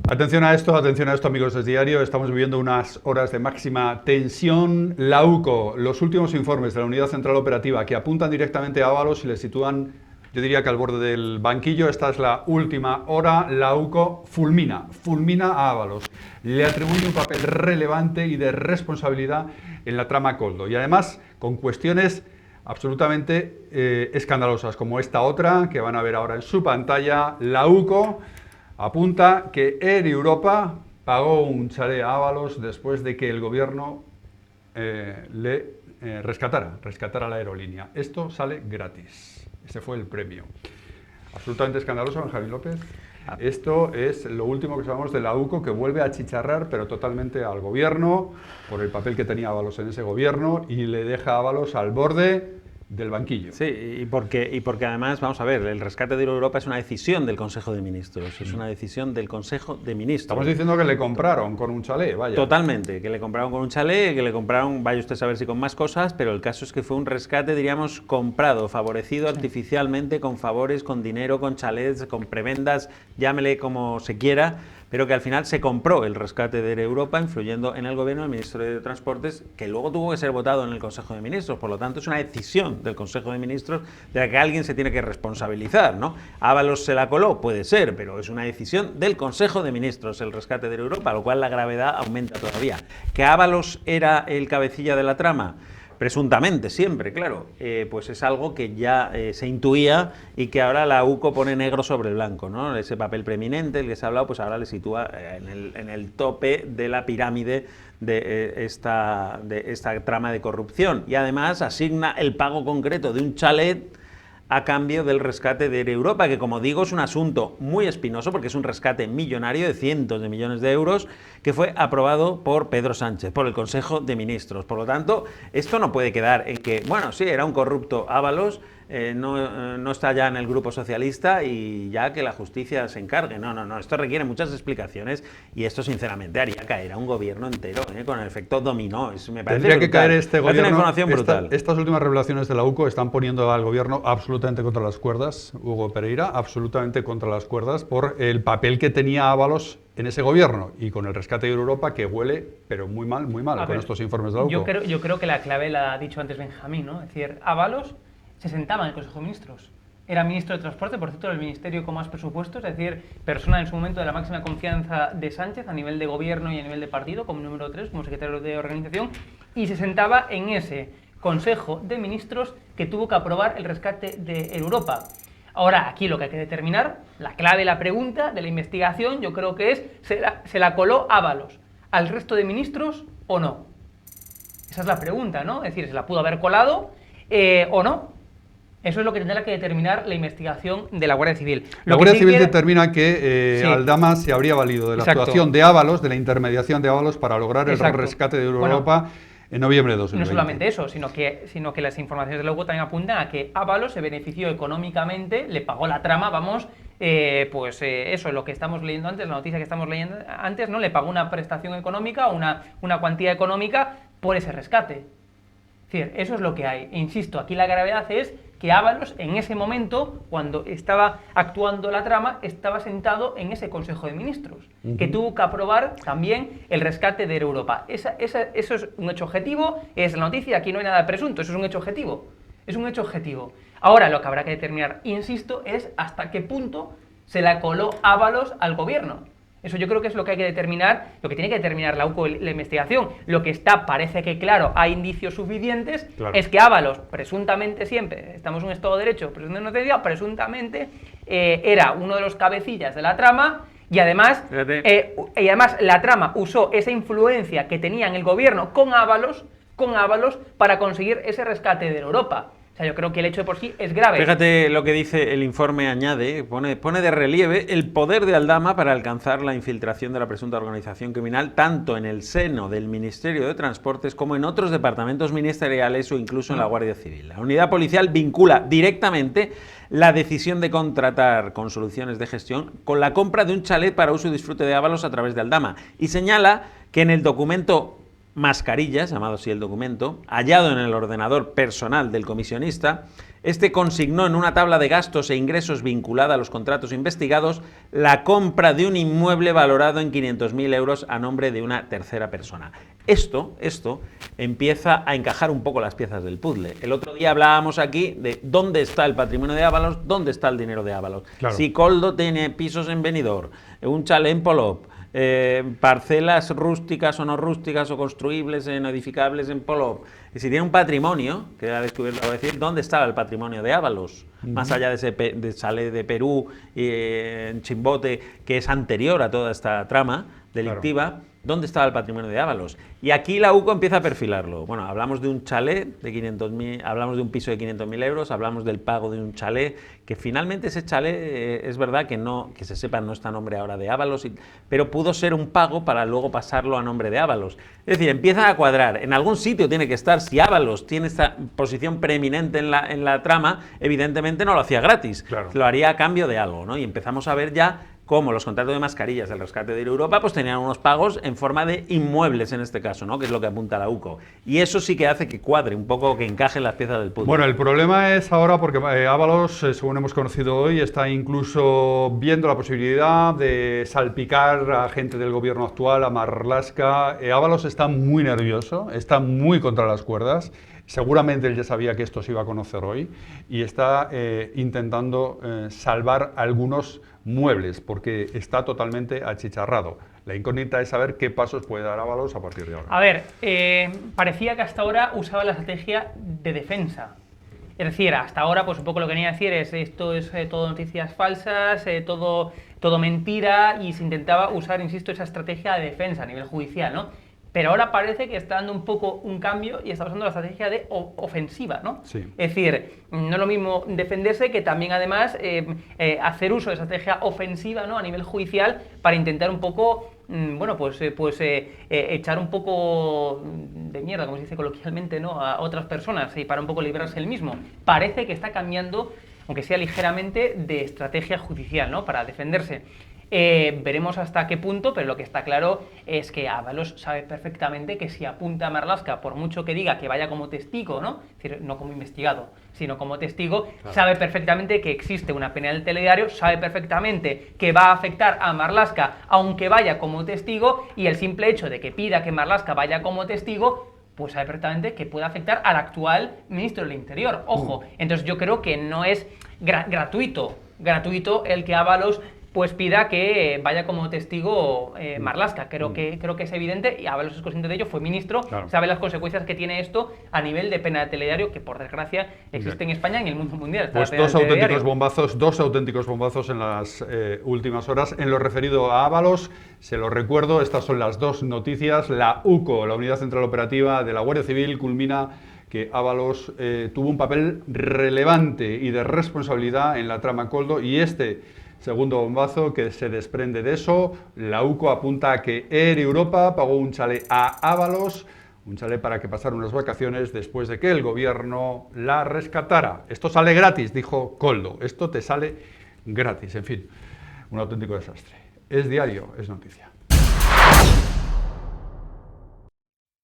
Atención a esto, amigos del diario. Estamos viviendo unas horas de máxima tensión. La UCO, los últimos informes de la Unidad Central Operativa que apuntan directamente a Ábalos y le sitúan, yo diría que al borde del banquillo. Esta es la última hora. La UCO fulmina a Ábalos. Le atribuye un papel relevante y de responsabilidad en la trama Koldo. Y además con cuestiones absolutamente escandalosas, como esta otra que van a ver ahora en su pantalla. La UCO apunta que Air Europa pagó un chalet a Ábalos después de que el gobierno le rescatara la aerolínea. Esto sale gratis. Ese fue el premio. Absolutamente escandaloso, don Javi López. Esto es lo último que sabemos de la UCO, que vuelve a achicharrar, pero totalmente al gobierno, por el papel que tenía Ábalos en ese gobierno, y le deja a Ábalos al borde del banquillo. Sí, y porque además, vamos a ver, el rescate de Europa es una decisión del Consejo de Ministros, es una decisión del Consejo de Ministros. Estamos diciendo que le compraron con un chalet, vaya. Totalmente, que le compraron con un chalet, que le compraron, vaya usted a saber si con más cosas, pero el caso es que fue un rescate, diríamos, comprado, favorecido artificialmente, con favores, con dinero, con chalets, con prebendas, llámele como se quiera, pero que al final se compró el rescate de Air Europa, influyendo en el gobierno del ministro de Transportes, que luego tuvo que ser votado en el Consejo de Ministros. Por lo tanto, es una decisión del Consejo de Ministros de la que alguien se tiene que responsabilizar, ¿no? Ábalos se la coló, puede ser, pero es una decisión del Consejo de Ministros el rescate de Air Europa, lo cual la gravedad aumenta todavía. ¿Que Ábalos era el cabecilla de la trama? Presuntamente, siempre, claro, pues es algo que ya se intuía y que ahora la UCO pone negro sobre blanco, ¿no? Ese papel preeminente, el que se ha hablado, pues ahora le sitúa en el tope de la pirámide de esta trama de corrupción, y además asigna el pago concreto de un chalet a cambio del rescate de Air Europa, que, como digo, es un asunto muy espinoso porque es un rescate millonario de cientos de millones de euros que fue aprobado por Pedro Sánchez, por el Consejo de Ministros. Por lo tanto, esto no puede quedar en que, bueno, sí, era un corrupto Ábalos, no está ya en el grupo socialista y ya que la justicia se encargue. No, esto requiere muchas explicaciones y esto, sinceramente, haría caer a un gobierno entero, con el efecto dominó. Me parece Tendría que caer este gobierno. Una información brutal. Estas últimas revelaciones de la UCO están poniendo al gobierno absolutamente contra las cuerdas, Hugo Pereira, absolutamente contra las cuerdas por el papel que tenía Ábalos en ese gobierno y con el rescate de Europa, que huele, pero muy mal, con estos informes de la UCO. Yo creo que la clave la ha dicho antes Benjamín, ¿no? Es decir, Ábalos se sentaba en el Consejo de Ministros. Era ministro de Transporte, por cierto, del ministerio con más presupuestos, es decir, persona en su momento de la máxima confianza de Sánchez a nivel de gobierno y a nivel de partido, como número 3, como secretario de organización, y se sentaba en ese Consejo de Ministros que tuvo que aprobar el rescate de Europa. Ahora, aquí lo que hay que determinar, la clave, la pregunta de la investigación, yo creo que es, ¿se la coló Ábalos al resto de ministros o no? Esa es la pregunta, ¿no? Es decir, ¿se la pudo haber colado o no? Eso es lo que tendrá que determinar la investigación de la Guardia Civil. La Guardia Civil determina que Aldama se habría valido de la actuación de Ábalos, de la intermediación de Ábalos, para lograr el rescate de Europa en noviembre de 2020. No solamente eso, sino que las informaciones de la UCO también apuntan a que Ábalos se benefició económicamente, le pagó la trama, eso es lo que estamos leyendo antes, la noticia que estamos leyendo antes, ¿no? Le pagó una prestación económica, una cuantía económica por ese rescate. Es decir, eso es lo que hay. E insisto, aquí la gravedad es que Ábalos, en ese momento, cuando estaba actuando la trama, estaba sentado en ese Consejo de Ministros, que tuvo que aprobar también el rescate de Air Europa. Eso es un hecho objetivo, es la noticia, aquí no hay nada de presunto, eso es un hecho objetivo. Es un hecho objetivo. Ahora, lo que habrá que determinar, insisto, es hasta qué punto se la coló Ábalos al gobierno. Eso yo creo que es lo que hay que determinar, lo que tiene que determinar la UCO, la investigación. Lo que está, parece que claro, hay indicios suficientes, es que Ábalos, presuntamente siempre, estamos en un Estado de Derecho, presuntamente era uno de los cabecillas de la trama y además la trama usó esa influencia que tenía en el gobierno con Ábalos para conseguir ese rescate de Europa. O sea, yo creo que el hecho de por sí es grave. Fíjate lo que dice el informe, añade, pone de relieve el poder de Aldama para alcanzar la infiltración de la presunta organización criminal tanto en el seno del Ministerio de Transportes como en otros departamentos ministeriales o incluso en la Guardia Civil. La unidad policial vincula directamente la decisión de contratar con soluciones de gestión con la compra de un chalet para uso y disfrute de Ábalos a través de Aldama y señala que en el documento mascarillas, llamado así el documento, hallado en el ordenador personal del comisionista. Este consignó en una tabla de gastos e ingresos vinculada a los contratos investigados la compra de un inmueble valorado en 500.000 euros a nombre de una tercera persona. Esto empieza a encajar un poco las piezas del puzzle. El otro día hablábamos aquí de dónde está el patrimonio de Ábalos, dónde está el dinero de Ábalos. Claro. Si Koldo tiene pisos en Benidorm, un chalet en Polop, parcelas rústicas o no rústicas o construibles en edificables en Polop, y si tiene un patrimonio, que ha descubierto, voy a decir, ¿dónde estaba el patrimonio de Ábalos? Más allá de ese chalet de Perú en Chimbote, que es anterior a toda esta trama delictiva. Claro. ¿Dónde estaba el patrimonio de Ábalos? Y aquí la UCO empieza a perfilarlo. Bueno, hablamos de un chalet de 500.000, hablamos de un piso de 500.000 euros, hablamos del pago de un chalet, que finalmente ese chalet es verdad que no, que se sepa, no está a nombre ahora de Ábalos, pero pudo ser un pago para luego pasarlo a nombre de Ábalos. Es decir, empieza a cuadrar. En algún sitio tiene que estar. Si Ábalos tiene esta posición preeminente en la trama, evidentemente no lo hacía gratis. Claro. Lo haría a cambio de algo, ¿no? Y empezamos a ver ya como los contratos de mascarillas del rescate de Europa, pues tenían unos pagos en forma de inmuebles en este caso, ¿no? Que es lo que apunta la UCO. Y eso sí que hace que cuadre un poco, que encaje las piezas del puzzle. Bueno, el problema es ahora porque Ábalos, según hemos conocido hoy, está incluso viendo la posibilidad de salpicar a gente del gobierno actual, a Marlaska. Ábalos está muy nervioso, está muy contra las cuerdas. Seguramente él ya sabía que esto se iba a conocer hoy y está intentando salvar algunos muebles porque está totalmente achicharrado. La incógnita es saber qué pasos puede dar Ábalos a partir de ahora. A ver, parecía que hasta ahora usaba la estrategia de defensa. Es decir, hasta ahora, pues un poco lo que venía a decir es esto es todo noticias falsas, todo mentira, y se intentaba usar, insisto, esa estrategia de defensa a nivel judicial, ¿no? Pero ahora parece que está dando un poco un cambio y está usando la estrategia de ofensiva, ¿no? Sí. Es decir, no es lo mismo defenderse que también, además, hacer uso de estrategia ofensiva, ¿no? A nivel judicial para intentar un poco, bueno, echar un poco de mierda, como se dice coloquialmente, ¿no? A otras personas y para un poco librarse el mismo. Parece que está cambiando, aunque sea ligeramente, de estrategia judicial, ¿no? Para defenderse. Veremos hasta qué punto, pero lo que está claro es que Ábalos sabe perfectamente que si apunta a Marlaska, por mucho que diga que vaya como testigo, ¿no? Es decir, no como investigado, sino como testigo, claro, sabe perfectamente que existe una pena del telediario, sabe perfectamente que va a afectar a Marlaska aunque vaya como testigo, y el simple hecho de que pida que Marlaska vaya como testigo, pues sabe perfectamente que puede afectar al actual ministro del Interior. Ojo, entonces yo creo que no es gratuito el que Ábalos pues pida que vaya como testigo Marlaska. Creo que es evidente, y Ábalos es consciente de ello, fue ministro, claro, sabe las consecuencias que tiene esto a nivel de pena de telediario, que por desgracia existe en España y en el mundo mundial. Pues dos auténticos bombazos en las últimas horas. En lo referido a Ábalos, se lo recuerdo, estas son las dos noticias. La UCO, la Unidad Central Operativa de la Guardia Civil, culmina que Ábalos tuvo un papel relevante y de responsabilidad en la trama Koldo, y segundo bombazo que se desprende de eso, la UCO apunta a que Air Europa pagó un chalet a Ábalos, un chalet para que pasara unas vacaciones después de que el gobierno la rescatara. Esto sale gratis, dijo Koldo, esto te sale gratis, en fin, un auténtico desastre. Es diario, es noticia.